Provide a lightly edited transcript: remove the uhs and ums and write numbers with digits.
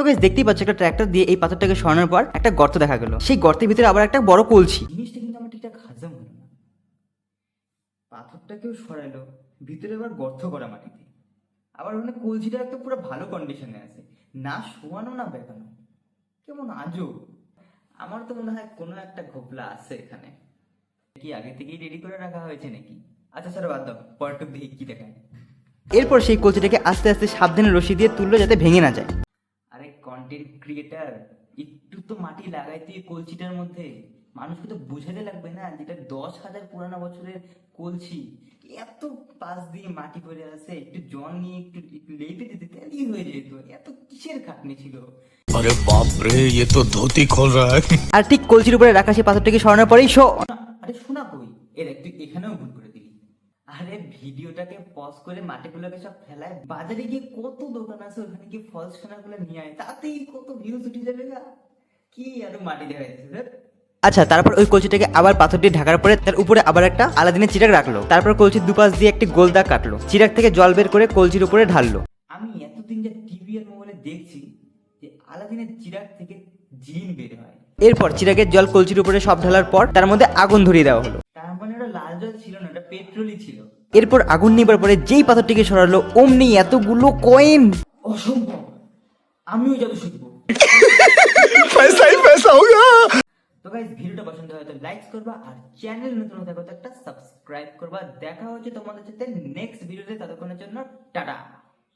Guys দেখতেই পাচ্ছ একটা ট্র্যাক্টর দিয়ে এই পাথরটাকে সরানোর পর একটা গর্ত দেখা গেল। সেই গর্তের ভিতরে আবার একটা বড় কলসি। জিনিসটা কিন্তু আমার ঠিকঠাক হাজম হলো না। পাথরটাকেও সরালো, ভিতরে আবার গর্ত করা মাটিতে, আবার ওখানে কলসিটা একটা পুরো ভালো কন্ডিশনে আছে, না শোয়ানো না বেঁকানো, কেমন আজব। আমার তো মনে হয় কোনো একটা ঘোপলা আছে এখানে। কি আগে থেকেই রেডি করে রাখা হয়েছে নাকি? আচ্ছা স্যার বাদ দাও, পরেরটুক দেখি কি দেখায়। এরপর সেই কলসিটাকে আস্তে আস্তে সাবধানে রশি দিয়ে তুললো যাতে ভেঙে না যায়। আরে কন্টেন্ট ক্রিয়েটার, একটু তো মাটি লাগাইতে কলসিটার মধ্যে, মানুষকে তো বুঝাতে লাগবে না যেটা 10,000 পুরানো বছরের কলসি, এত পাশ দিয়ে মাটি পড়ে আছে, একটু জল নিয়ে একটু লেপে দিতে তাহলেই হয়ে যেত, এত কিসের খাটনি ছিল। अरे बाप रे, ये तो धोती खोल रहा है। আর ঠিক কলসির উপরে রাখা সেই পাথরটাকে সরানোর পরেই আরে শোনা কই, তুই এখানেও ভুল করে দিলি। আরে ভিডিওটাকে পজ করে মাটিগুলোকে সব ফেলায়, বাজারে গিয়ে কত দোকান আছে, ওখানে গিয়ে ফলস সোনাগুলো নিয়ে আয়, তাতেই কত ভিউজ উঠে যাবে গা। কি আর মাটি দেখাইছে। আচ্ছা, তারপর ওই কলসিটাকে আবার পাথর দিয়ে ঢাকার পরে তার উপরে আবার একটা আলাদিনের চিরাগ রাখলো। তারপর কলসির দুপাশ দিয়ে একটি গোল দাগ কাটলো, চিরাগ থেকে জল বের করে কলসির উপরে ঢাললো। আমি এতদিন যে টিভি আর মোবাইলে দেখছি যে আলাদিনের চিরাগ থেকে জিন বের হয়। এরপর চিরাগের জল কলসির উপরে সব ঢালার পর তার মধ্যে আগুন ধরিয়ে দেওয়া হলো। তার মানে ওটা লাল জল ছিল না, ওটা পেট্রোলই ছিল। এরপর আগুন নিবার পরে যেই পাথরটিকে সরালো অমনি এতগুলো কয়েন। অসম্ভব, আমিও যাবো শিখবো। पैसा ही पैसा होगा। তো গাইস ভিডিওটা পছন্দ হয় তো লাইক করবা, আর চ্যানেল নতুন হতে একটা সাবস্ক্রাইব করবা। দেখা হচ্ছে তোমাদের সাথে নেক্সট ভিডিওতে, ততক্ষণের জন্য টাটা।